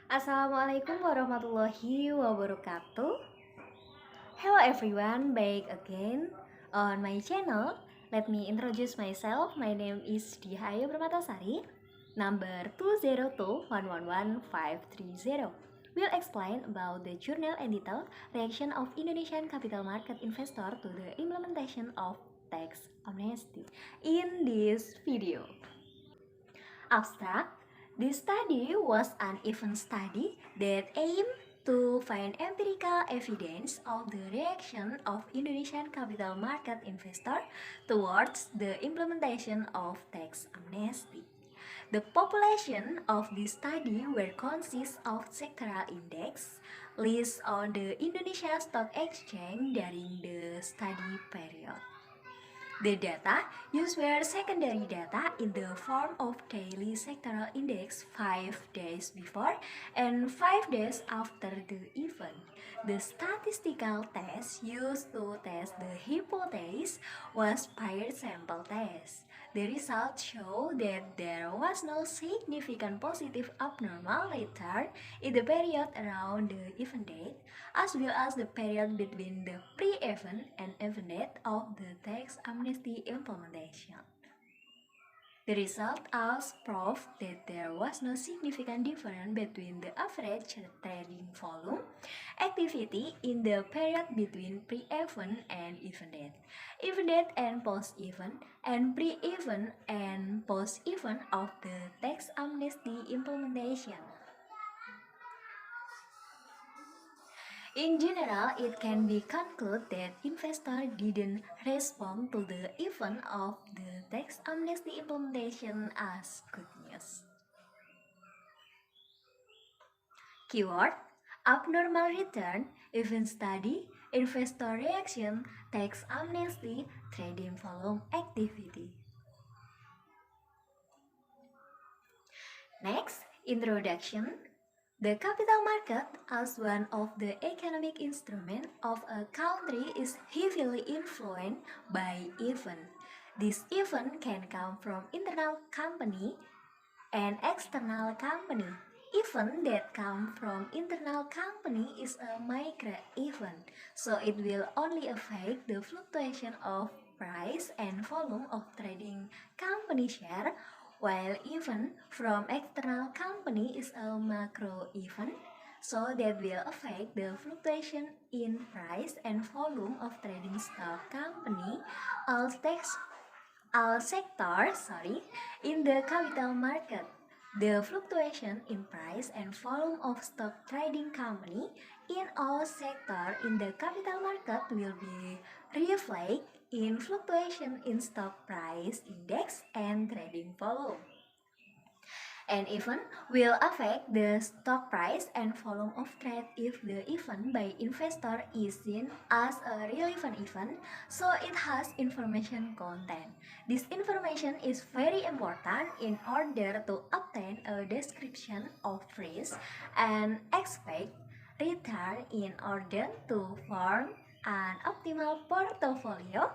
Assalamualaikum warahmatullahi wabarakatuh. Hello everyone, back again on my channel. Let me introduce myself. My name is Dihayu Permatasari, number 202111530. We'll explain about the journal and detail reaction of Indonesian capital market investor to the implementation of tax amnesty in this video. Abstract. This study was an event study that aimed to find empirical evidence of the reaction of Indonesian capital market investor towards the implementation of tax amnesty. The population of this study were consists of sectoral index listed on the Indonesia Stock Exchange during the study period. The data used were secondary data in the form of daily sectoral index 5 days before and 5 days after the event. The statistical test used to test the hypothesis was paired sample test. The results show that there was no significant positive abnormal return in the period around the event date, as well as the period between the pre-event and event date of the tax amnesty implementation. The result also proved that there was no significant difference between the average trading volume activity in the period between pre-event and event date and post-event, and pre-event and post-event of the tax amnesty implementation. In general, it can be concluded that investors didn't respond to the event of the tax amnesty implementation as good news. Keyword: abnormal return, event study, investor reaction, tax amnesty, trading volume activity. Next, introduction. The capital market, as one of the economic instruments of a country, is heavily influenced by event. This event can come from internal company and external company. Event that come from internal company is a micro event, so it will only affect the fluctuation of price and volume of trading company share, while event from external company is a macro event, so that will affect the fluctuation in price and volume of trading stock company, all sectors in the capital market. The fluctuation in price and volume of stock trading company in all sectors in the capital market will be reflected in fluctuation in stock price index and trading volume. An event will affect the stock price and volume of trade if the event by investor is seen as a relevant event, so it has information content. This information is very important in order to obtain a description of risk and expect return in order to form an optimal portfolio.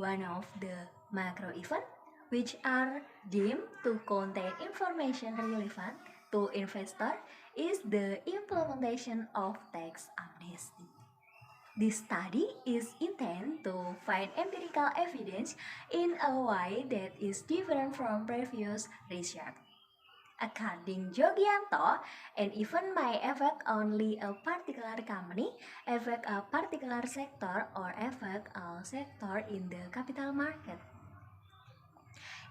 One of the macro events which are deemed to contain information relevant to investor is the implementation of tax amnesty. This study is intended to find empirical evidence in a way that is different from previous research. According Jogianto, an event may affect only a particular company, affect a particular sector, or affect a sector in the capital market.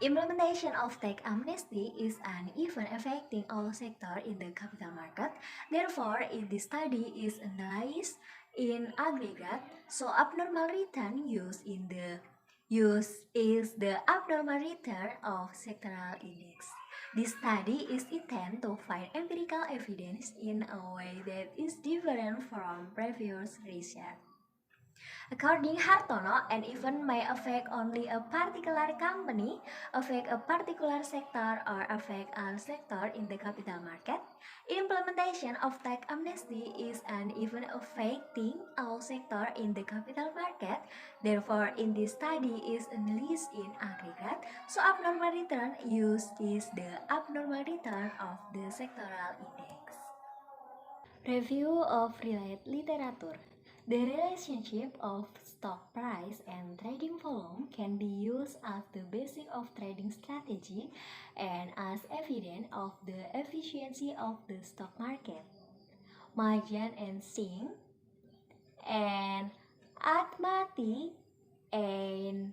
Implementation of tax amnesty is an event affecting all sectors in the capital market. Therefore, if the study is analyzed in aggregate, so abnormal return used is the abnormal return of sectoral index. This study is intended to find empirical evidence in a way that is different from previous research. According Hartono, an event may affect only a particular company, affect a particular sector, or affect a sector in the capital market. Implementation of tax amnesty is an event affecting all sectors in the capital market. Therefore, in this study is analyzed in aggregate, so abnormal return used is the abnormal return of the sectoral index. Review of related literature. The relationship of stock price and trading volume can be used as the basis of trading strategy and as evidence of the efficiency of the stock market. Majan and Singh and Atmati and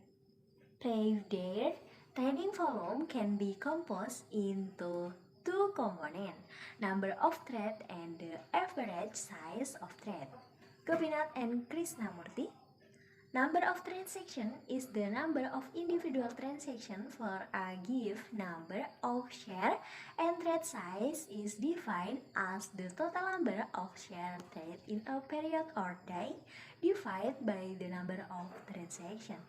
Playfair trading volume can be composed into two components, number of trade and the average size of trade. Gopinath and Krishnamurti. Number of transactions is the number of individual transactions for a given number of shares, and trade size is defined as the total number of shares traded in a period or day divided by the number of transactions.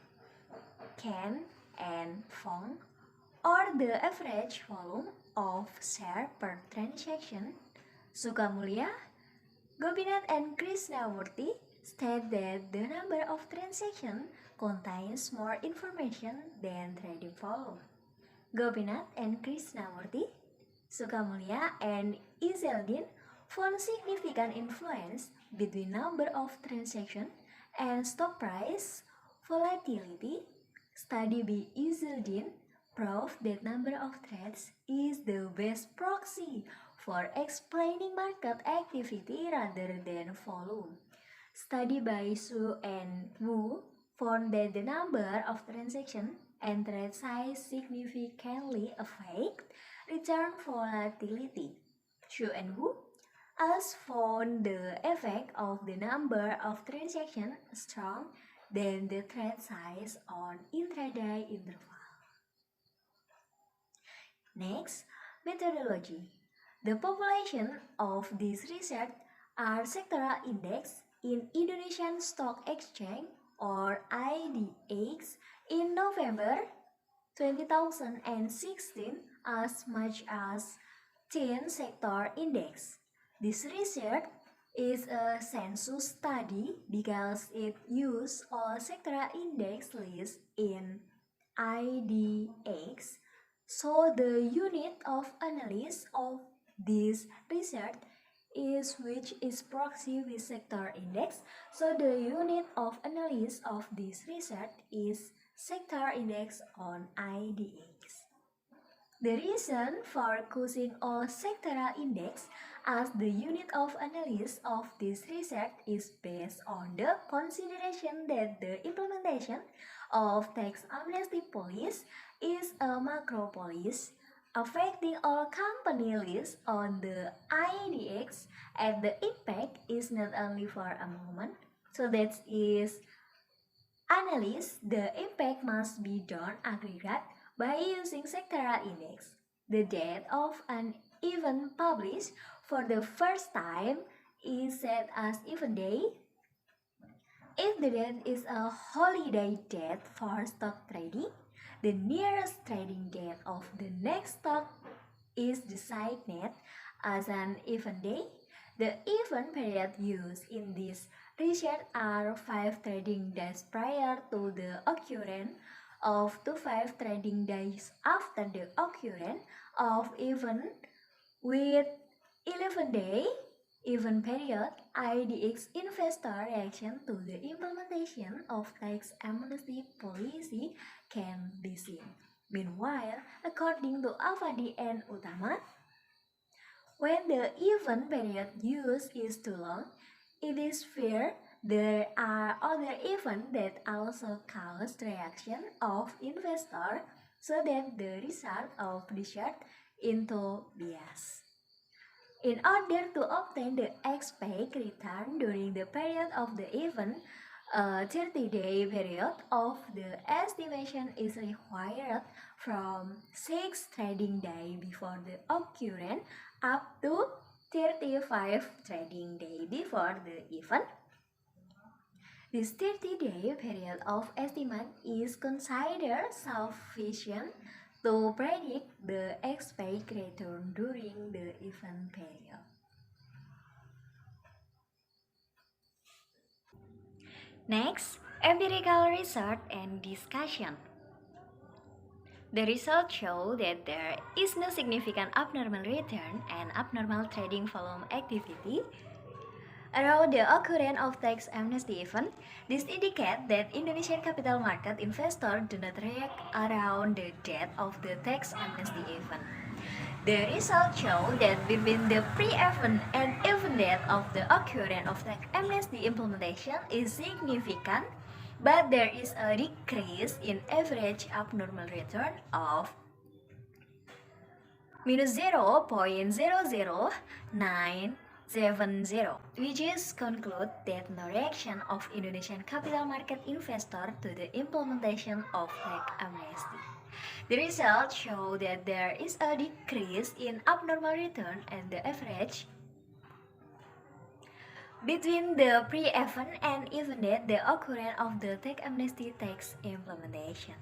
Can and Fong, or the average volume of share per transaction. Sukamulya, Gopinath and Krishnamurti state that the number of transactions contains more information than trading volume. Gopinath and Krishnamurti, Sukamulya and Izzeldin found significant influence between number of transactions and stock price volatility. Study by Izzeldin proved that number of trades is the best proxy for explaining market activity rather than volume. Study by Su and Wu found that the number of transactions and trade size significantly affect return volatility. Su and Wu also found the effect of the number of transactions strong than the trade size on intraday interval. Next, methodology. The population of this research are sectoral index in Indonesian Stock Exchange or IDX in November 2016 as much as 10 sector index. This research is a census study because it uses all sectoral index lists in IDX. So the unit of analysis of this research is which is proxy with sector index. So the unit of analysis of this research is sector index on IDX. The reason for choosing all sectoral index as the unit of analysis of this research is based on the consideration that the implementation of tax amnesty policy is a macro policy affecting all company lists on the IDX, and the impact is not only for a moment. So that is analysis, the impact must be done aggregate by using sectoral index. The date of an event published for the first time is set as event day. If the date is a holiday date for stock trading, the nearest trading date of the next stock is designated as an event day. The event period used in this research are 5 trading days prior to the occurrence of to 5 trading days after the occurrence of event with 11-day event period. IDX investor reaction to the implementation of tax amnesty policy can be seen. Meanwhile, according to Avadi and Utama, when the event period used is too long, it is fair there are other events that also cause reaction of investor, so that the result of research into bias. In order to obtain the expected return during the period of the event, a 30-day period of the estimation is required from 6 trading days before the occurrence up to 35 trading days before the event. This 30-day period of estimate is considered sufficient to predict the expected return during the event period. Next, empirical research and discussion. The results show that there is no significant abnormal return and abnormal trading volume activity around the occurrence of tax amnesty event. This indicates that Indonesian capital market investors do not react around the date of the tax amnesty event. The results show that between the pre-event and event date of the occurrence of tax amnesty implementation is significant, but there is a decrease in average abnormal return of minus 0.00970, which is conclude that no reaction of Indonesian capital market investor to the implementation of tax amnesty. The results show that there is a decrease in abnormal return and the average between the pre-event and event date the occurrence of the tax amnesty tax implementation.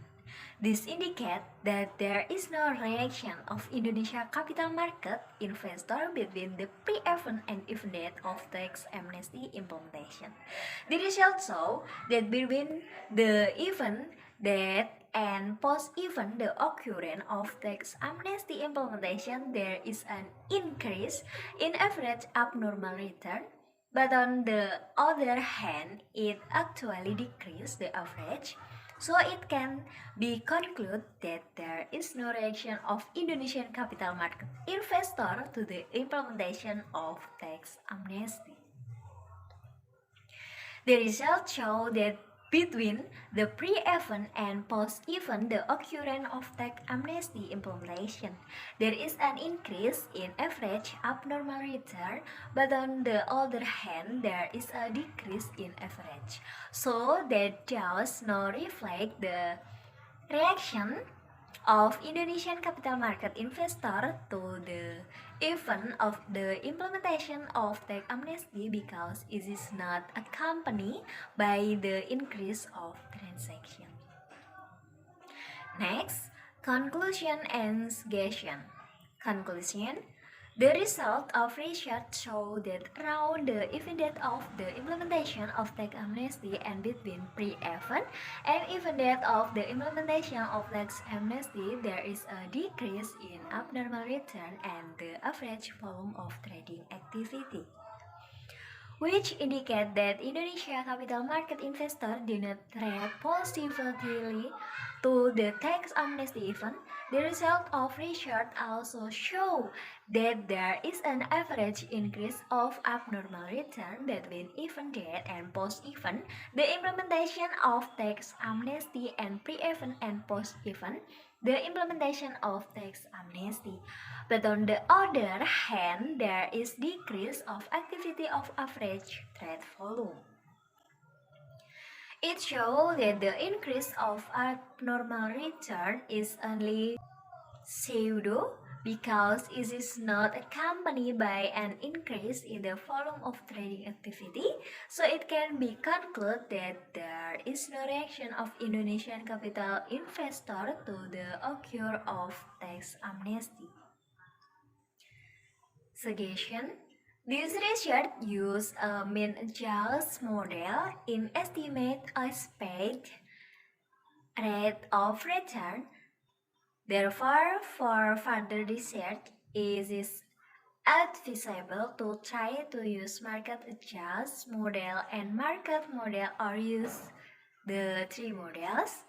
This indicates that there is no reaction of Indonesia capital market investor between the pre-event and event date of tax amnesty implementation. The results show that between the event date and post-event the occurrence of tax amnesty implementation there is an increase in average abnormal return, but on the other hand it actually decreased the average, so it can be concluded that there is no reaction of Indonesian capital market investor to the implementation of tax amnesty. The results show that between the pre-event and post-event the occurrence of tax amnesty implementation, there is an increase in average abnormal return, but on the other hand there is a decrease in average. So that does not reflect the reaction of Indonesian capital market investor to the event of the implementation of tax amnesty because it is not accompanied by the increase of transaction. Next, conclusion and suggestion. Conclusion. The result of research show that around the event date of the implementation of tax amnesty and between pre-event and event date of the implementation of tax amnesty, there is a decrease in abnormal return and the average volume of trading activity, which indicate that Indonesia capital market investors do not react positively to the tax amnesty event. The result of research also show that there is an average increase of abnormal return between event date and post-event, the implementation of tax amnesty and pre-event and post-event, the implementation of tax amnesty. But on the other hand, there is decrease of activity of average trade volume. It shows that the increase of abnormal return is only pseudo because it is not accompanied by an increase in the volume of trading activity, so it can be concluded that there is no reaction of Indonesian capital investor to the occur of tax amnesty. Suggestion. This research use a mean adjust model in estimate expected rate of return. Therefore, for further research, it is advisable to try to use market adjust model and market model or use the three models.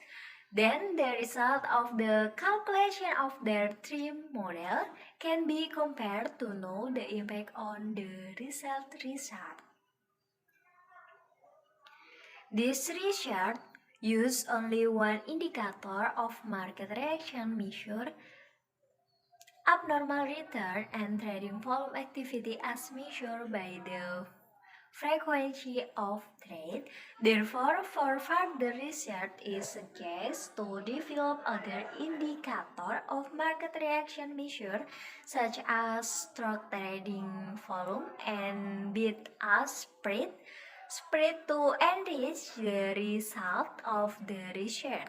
Then the result of the calculation of their three model can be compared to know the impact on the result. This research use only one indicator of market reaction measure abnormal return and trading volume activity as measured by the frequency of trade. Therefore, for further research, it suggests to develop other indicator of market reaction measure such as stock trading volume and bid-ask spread to enrich the result of the research.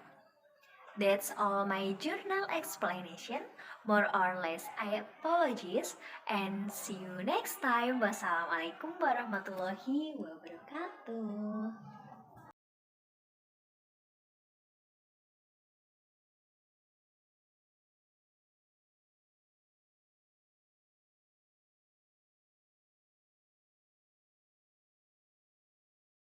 That's all my journal explanation. More or less, I apologize and see you next time. Wassalamualaikum warahmatullahi wabarakatuh.